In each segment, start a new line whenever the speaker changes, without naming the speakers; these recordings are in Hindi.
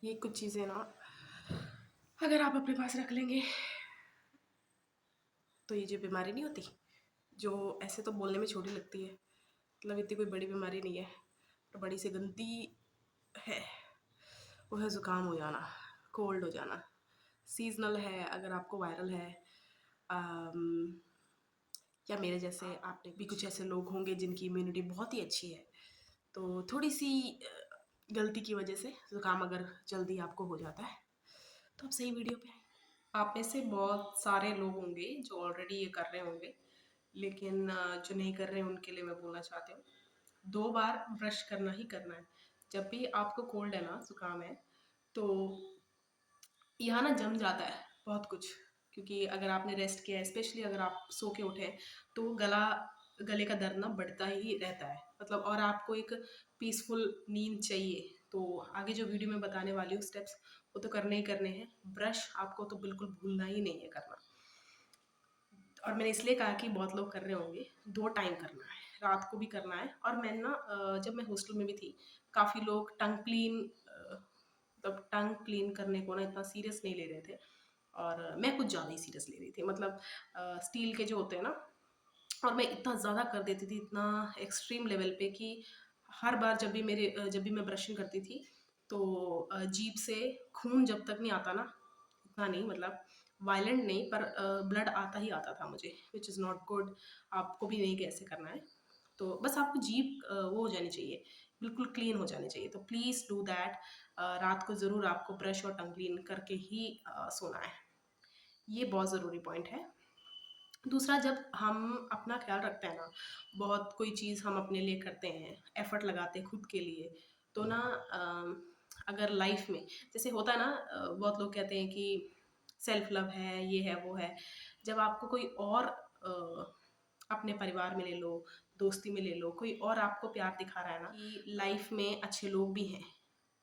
ये कुछ चीज़ें ना अगर आप अपने पास रख लेंगे तो ये जो बीमारी नहीं होती, जो ऐसे तो बोलने में छोटी लगती है, मतलब इतनी कोई बड़ी बीमारी नहीं है, पर बड़ी सी गंदी है, वो है ज़ुकाम हो जाना, कोल्ड हो जाना। सीज़नल है, अगर आपको वायरल है, अम, या मेरे जैसे आपने भी कुछ ऐसे लोग होंगे जिनकी इम्यूनिटी बहुत ही अच्छी है, तो थोड़ी सी गलती की वजह से ज़ुकाम अगर जल्दी आपको हो जाता है तो आप सही वीडियो पे हैं। आप में से बहुत सारे लोग होंगे जो ऑलरेडी ये कर रहे होंगे, लेकिन जो नहीं कर रहे हैं उनके लिए मैं बोलना चाहती हूँ, 2 बार ब्रश करना ही करना है। जब भी आपको कोल्ड है ना, ज़ुकाम है, तो यहाँ ना जम जाता है बहुत कुछ, क्योंकि अगर आपने रेस्ट किया है, स्पेशली अगर आप सो के उठे हैं, तो गले का दर्द ना बढ़ता ही रहता है, मतलब, और आपको एक पीसफुल नींद चाहिए। तो आगे जो वीडियो में बताने वाली हूँ स्टेप्स, वो तो करने ही करने हैं। ब्रश आपको तो बिल्कुल भूलना ही नहीं है करना, और मैंने इसलिए कहा कि बहुत लोग कर रहे होंगे। 2 टाइम करना है, रात को भी करना है। और मैं ना जब मैं हॉस्टल में भी थी, काफ़ी लोग मतलब टंग क्लीन करने को ना इतना सीरियस नहीं ले रहे थे, और मैं कुछ ज़्यादा ही सीरियस ले रही थी, मतलब स्टील के जो होते हैं ना, और मैं इतना ज़्यादा कर देती थी, इतना एक्सट्रीम लेवल पे कि हर बार जब भी मैं ब्रशिंग करती थी, तो जीभ से खून जब तक नहीं आता ना, इतना नहीं, मतलब वायलेंट नहीं, पर ब्लड आता ही आता था मुझे, विच इज़ नॉट गुड। आपको भी नहीं कैसे करना है। तो बस आपको जीभ वो हो जानी चाहिए, बिल्कुल क्लीन हो जानी चाहिए। तो प्लीज़ डू दैट। रात को ज़रूर आपको ब्रश और टंग क्लीन करके ही सोना है। ये बहुत ज़रूरी पॉइंट है। दूसरा, जब हम अपना ख्याल रखते हैं ना, बहुत कोई चीज़ हम अपने लिए करते हैं, एफर्ट लगाते हैं खुद के लिए, तो ना अगर लाइफ में जैसे होता है ना, बहुत लोग कहते हैं कि सेल्फ लव है, ये है, वो है। जब आपको कोई और अपने परिवार में ले लो, दोस्ती में ले लो, कोई और आपको प्यार दिखा रहा है ना कि लाइफ में अच्छे लोग भी हैं,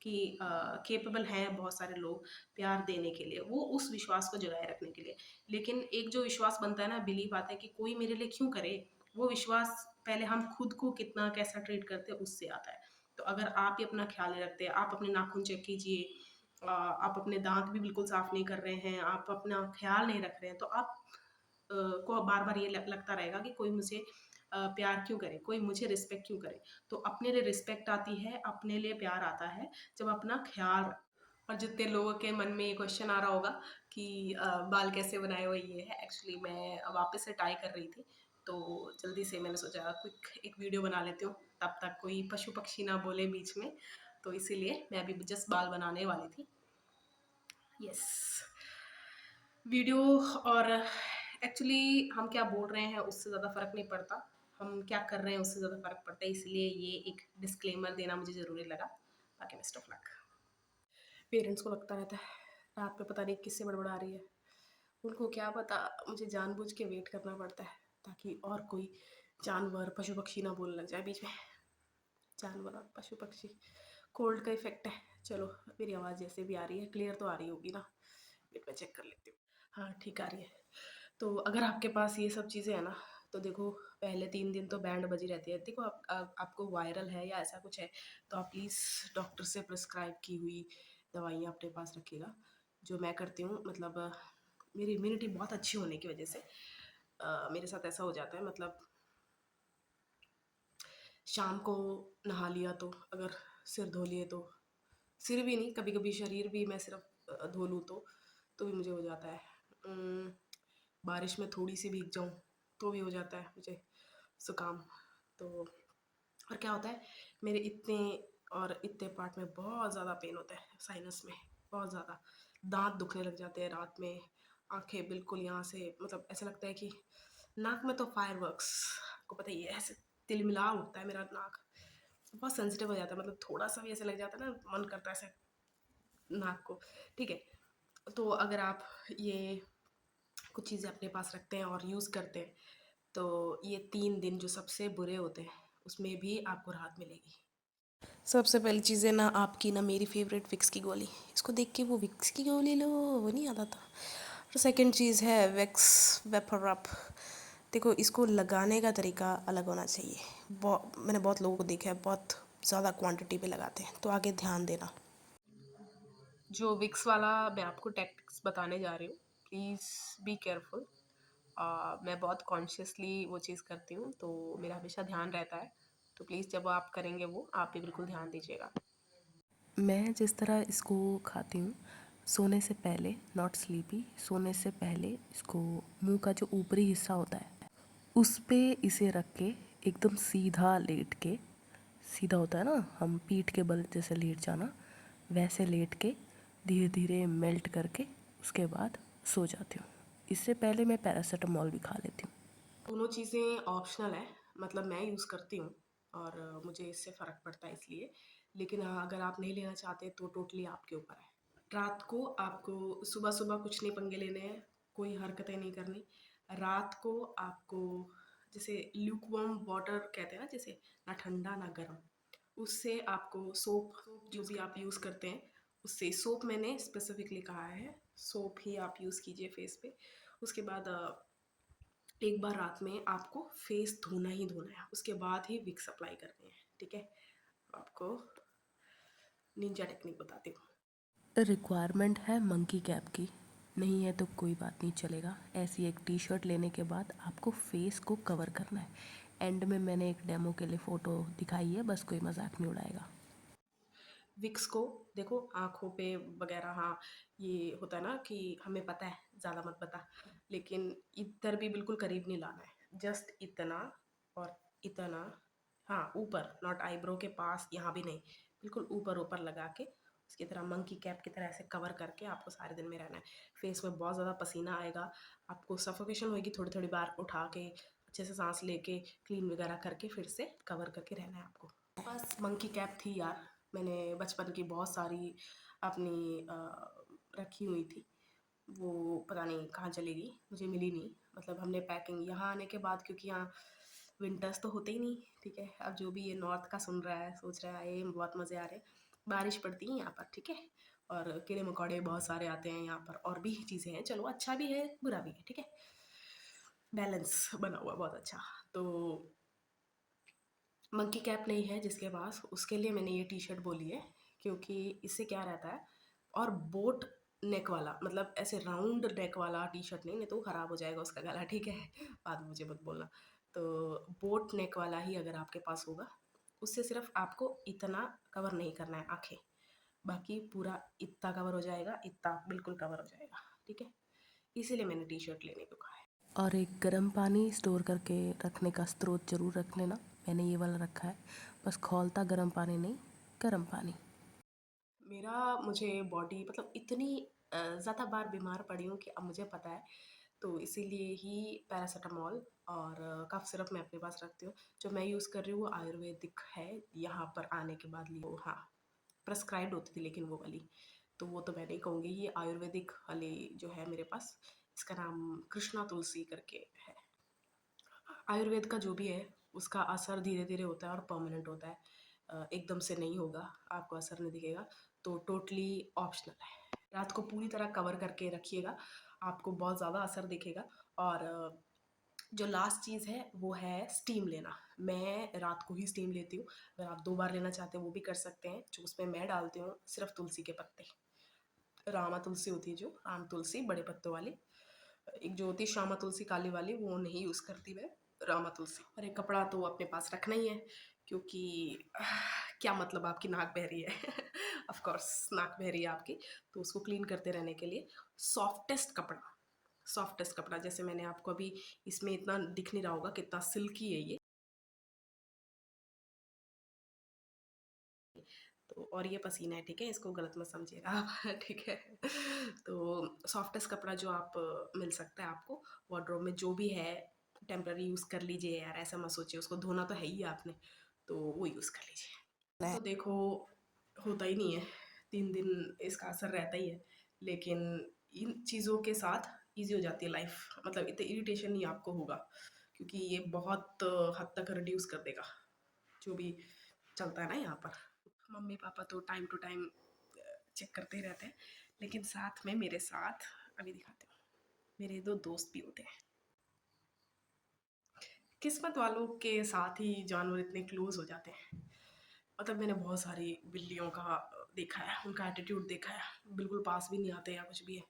कि केपेबल हैं बहुत सारे लोग प्यार देने के लिए, वो उस विश्वास को जगाए रखने के लिए। लेकिन एक जो विश्वास बनता है ना, बिलीव आता है कि कोई मेरे लिए क्यों करे, वो विश्वास पहले हम खुद को कितना कैसा ट्रीट करते हैं उससे आता है। तो अगर आप ही अपना ख्याल नहीं रखते, आप अपने नाखून चेक कीजिए, आप अपने दांत भी बिल्कुल साफ नहीं कर रहे हैं, आप अपना ख्याल नहीं रख रहे हैं, तो आप को बार बार ये लगता रहेगा कि कोई मुझे प्यार क्यों करे, कोई मुझे रिस्पेक्ट क्यों करे। तो अपने लिए रिस्पेक्ट आती है, अपने लिए प्यार आता है जब अपना ख्याल। और जितने लोगों के मन में ये क्वेश्चन आ रहा होगा कि बाल कैसे बनाए हुए, ये है एक्चुअली मैं वापस से टाई कर रही थी, तो जल्दी से मैंने सोचा क्विक एक वीडियो बना लेती हूँ, तब तक कोई पशु पक्षी ना बोले बीच में, तो इसीलिए मैं अभी जस्ट बाल बनाने वाली थी। Yes, video. और एक्चुअली हम क्या बोल रहे हैं उससे ज़्यादा फ़र्क नहीं पड़ता, हम क्या कर रहे हैं उससे ज़्यादा फ़र्क पड़ता है, इसलिए ये एक डिस्क्लेमर देना मुझे ज़रूरी लगा। बाकी बेस्ट ऑफ लक। पेरेंट्स को लगता रहता है रात में पता नहीं किससे बड़बड़ा रही है, उनको क्या पता, मुझे जानबूझ के वेट करना पड़ता है ताकि और कोई जानवर पशु पक्षी ना बोलने लग जाए बीच में। जानवर और पशु पक्षी, कोल्ड का इफेक्ट है। चलो, मेरी आवाज़ जैसे भी आ रही है, क्लियर तो आ रही होगी ना? वेट मैं चेक कर लेती हूँ। हाँ, ठीक आ रही है। तो अगर आपके पास ये सब चीज़ें हैं ना, तो देखो, पहले 3 दिन तो बैंड बजी रहती है। देखो, आपको वायरल है या ऐसा कुछ है, तो आप प्लीज़ डॉक्टर से प्रिस्क्राइब की हुई दवाइयाँ अपने पास रखिएगा। जो मैं करती हूँ, मतलब मेरी इम्यूनिटी बहुत अच्छी होने की वजह से मेरे साथ ऐसा हो जाता है, मतलब शाम को नहा लिया तो, अगर सिर धो लिए तो, सिर भी नहीं, कभी-कभी शरीर भी मैं सिर्फ धो लूँ तो भी मुझे हो जाता है। बारिश में थोड़ी-सी भीग जाऊँ तो भी हो जाता है मुझे ज़ुकाम। तो और क्या होता है, मेरे इतने और इतने पार्ट में बहुत ज़्यादा पेन होता है, साइनस में बहुत ज़्यादा। दाँत दुखने लग जाते हैं रात में, आँखें बिल्कुल यहाँ से, मतलब ऐसा लगता है कि नाक में तो फायरवर्क्स, आपको पता ही है, ऐसे तिलमिला उठता है मेरा नाक। बहुत सेंसिटिव हो जाता है, मतलब थोड़ा-सा भी ऐसा लग जाता है ना, मन करता है ऐसे नाक को, ठीक है? तो अगर आप ये कुछ चीज़ें अपने पास रखते हैं और यूज़ करते हैं, तो ये 3 दिन जो सबसे बुरे होते हैं, उसमें भी आपको राहत मिलेगी। सबसे पहली चीज़ है ना आपकी, ना मेरी फेवरेट विक्स की गोली, इसको देख के वो विक्स की गोली लो, वो नहीं आता था। और सेकंड चीज़ है विक्स वेपर रब। देखो, इसको लगाने का तरीका अलग होना चाहिए। मैंने बहुत लोगों को देखा है, बहुत ज़्यादा क्वांटिटी पे लगाते हैं, तो आगे ध्यान देना। जो विक्स वाला मैं आपको टैक्टिक्स बताने जा रही हूँ, प्लीज़ बी केयरफुल। मैं बहुत कॉन्शियसली वो चीज़ करती हूँ, तो मेरा हमेशा ध्यान रहता है। तो प्लीज़ जब आप करेंगे वो, आप भी बिल्कुल ध्यान दीजिएगा।
मैं जिस तरह इसको खाती हूँ, सोने से पहले, नॉट स्लीपी, सोने से पहले इसको मुंह का जो ऊपरी हिस्सा होता है उस पे इसे रख के एकदम सीधा लेट के, सीधा होता है ना, हम पीठ के बल जैसे लेट जाना, वैसे लेट के धीरे धीरे मेल्ट करके उसके बाद सो जाती हूँ। इससे पहले मैं पैरासीटामॉल भी खा लेती हूँ।
दोनों चीज़ें ऑप्शनल है, मतलब मैं यूज़ करती हूँ और मुझे इससे फ़र्क पड़ता है इसलिए। लेकिन अगर आप नहीं लेना चाहते तो टोटली आपके ऊपर है। रात को आपको सुबह-सुबह कुछ नहीं पंगे लेने हैं, कोई हरकतें नहीं करनी। रात को आपको जैसे ल्यूकवार्म वाटर कहते हैं ना, जैसे ना ठंडा ना गर्म, उससे आपको सोप जो भी आप यूज़ करते हैं, उससे सोप मैंने स्पेसिफिकली कहा है, सोप ही आप यूज़ कीजिए फेस पे। उसके बाद एक बार रात में आपको फेस धोना ही धोना है, उसके बाद ही विक्स अप्लाई करनी है, ठीक है? आपको निंजा टेक्निक बताती हूँ।
रिक्वायरमेंट है मंकी कैप की, नहीं है तो कोई बात नहीं चलेगा। ऐसी एक टी शर्ट लेने के बाद आपको फेस को कवर करना है। एंड में मैंने एक डेमो के लिए फ़ोटो दिखाई है, बस कोई मजाक नहीं उड़ाएगा।
विक्स को देखो आँखों पे वगैरह, हाँ, ये होता है ना कि हमें पता है, ज़्यादा मत बता, लेकिन इधर भी बिल्कुल करीब नहीं लाना है, जस्ट इतना और इतना, हाँ, ऊपर, नॉट आईब्रो के पास, यहाँ भी नहीं, बिल्कुल ऊपर-ऊपर लगा के, उसकी तरह मंकी कैप की तरह ऐसे कवर करके आपको सारे दिन में रहना है। फेस में बहुत ज़्यादा पसीना आएगा, आपको सफोकेशन होएगी, थोड़ी-थोड़ी बार उठा के, अच्छे से साँस लेके, क्लीन वगैरह करके फिर से कवर करके रहना है आपको। बस मंकी कैप थी यार, मैंने बचपन की बहुत सारी अपनी रखी हुई थी, वो पता नहीं कहाँ चली गई, मुझे मिली नहीं। मतलब हमने पैकिंग यहाँ आने के बाद, क्योंकि यहाँ विंटर्स तो होते ही नहीं, ठीक है? अब जो भी ये नॉर्थ का सुन रहा है सोच रहा है ये बहुत मज़े आ रहे हैं, बारिश पड़ती है यहाँ पर, ठीक है? और कीड़े मकोड़े बहुत सारे आते हैं यहाँ पर, और भी चीज़ें हैं, चलो अच्छा भी है बुरा भी है, ठीक है? बैलेंस बना हुआ बहुत अच्छा। तो मंकी कैप नहीं है जिसके पास, उसके लिए मैंने ये टी शर्ट बोली है, क्योंकि इससे क्या रहता है, और बोट नेक वाला, मतलब ऐसे राउंड नेक वाला टी शर्ट नहीं, नहीं तो ख़राब हो जाएगा उसका गला, ठीक है? बाद में मुझे मत बोलना। तो बोट नेक वाला ही अगर आपके पास होगा, उससे सिर्फ आपको इतना कवर नहीं करना है आँखें, बाकी पूरा इतना कवर हो जाएगा, इतना बिल्कुल कवर हो जाएगा, ठीक है? इसीलिए मैंने टी शर्ट लेने को कहा है।
और एक गर्म पानी स्टोर करके रखने का स्रोत ज़रूर रख लेना। मैंने ये वाला रखा है, बस खौलता गर्म पानी नहीं, गर्म पानी।
मेरा मुझे बॉडी मतलब इतनी ज़्यादा बार बीमार पड़ी हूँ कि अब मुझे पता है, तो इसीलिए ही पैरासिटामॉल और कफ सिरप मैं अपने पास रखती हूँ। जो मैं यूज़ कर रही हूँ वो आयुर्वेदिक है, यहाँ पर आने के बाद ली वो, हाँ, प्रेस्क्राइब्ड होती थी लेकिन वो वाली, तो वो तो मैं नहीं कहूँगी, ये आयुर्वेदिक वाली जो है मेरे पास, इसका नाम कृष्णा तुलसी करके है। आयुर्वेद का जो भी है, उसका असर धीरे-धीरे होता है और परमानेंट होता है। एकदम से नहीं होगा, आपको असर नहीं दिखेगा, तो टोटली ऑप्शनल है। रात को पूरी तरह कवर करके रखिएगा, आपको बहुत ज़्यादा असर दिखेगा। और जो लास्ट चीज़ है वो है स्टीम लेना। मैं रात को ही स्टीम लेती हूँ, अगर आप 2 बार लेना चाहते हैं वो भी कर सकते हैं। जो उसमें मैं डालती हूँ सिर्फ़ तुलसी के पत्ते, रामा तुलसी होती है जो, आम तुलसी बड़े पत्तों वाली। एक जो होती है श्यामा तुलसी काली वाली, वो नहीं यूज़ करती मैं, रामा तुलसी। और एक कपड़ा तो अपने पास रखना ही है, क्योंकि क्या मतलब आपकी नाक बह रही है ऑफ कोर्स नाक बह रही है आपकी, तो उसको क्लीन करते रहने के लिए सॉफ्टेस्ट कपड़ा, सॉफ्टेस्ट कपड़ा, जैसे मैंने आपको अभी इसमें इतना दिख नहीं रहा होगा कितना सिल्की है ये, तो और ये पसीना है, ठीक है? इसको गलत मत समझिएगा आप ठीक है? तो सॉफ्टेस्ट कपड़ा जो आप मिल सकता है आपको वार्डरोब में, जो भी है टेम्पररी यूज़ कर लीजिए यार, ऐसा मत सोचिए, उसको धोना तो है ही आपने, तो वो यूज़ कर लीजिए। तो देखो होता ही नहीं है, 3 दिन इसका असर रहता ही है, लेकिन इन चीज़ों के साथ ईज़ी हो जाती है लाइफ़, मतलब इतना इरिटेशन नहीं आपको होगा, क्योंकि ये बहुत हद तक रिड्यूस कर देगा, जो भी चलता है ना यहाँ पर। मम्मी पापा तो टाइम टू टाइम चेक करते ही रहते हैं, लेकिन साथ में मेरे साथ, अभी दिखाती हूँ, मेरे 2 दोस्त भी होते हैं। किस्मत वालों के साथ ही जानवर इतने क्लोज़ हो जाते हैं। मतलब मैंने बहुत सारी बिल्लियों का देखा है, उनका एटीट्यूड देखा है, बिल्कुल पास भी नहीं आते या कुछ भी है।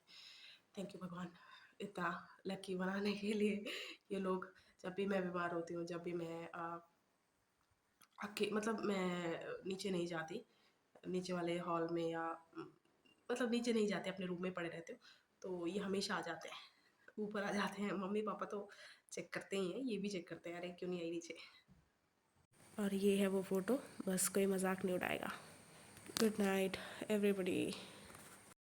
थैंक यू भगवान, इतना लकी बनाने के लिए। ये लोग, जब भी मैं बीमार होती हूँ, जब भी मैं मतलब मैं नीचे नहीं जाती, नीचे वाले हॉल में या मतलब नीचे नहीं जाते, अपने रूम में पड़े रहते हो, तो ये हमेशा आ जाते हैं, ऊपर आ जाते हैं। मम्मी पापा तो चेक करते ही हैं, ये भी चेक करते हैं, अरे क्यों नहीं आई नीचे। और ये है वो फ़ोटो, बस कोई मजाक नहीं उड़ाएगा। Good night everybody.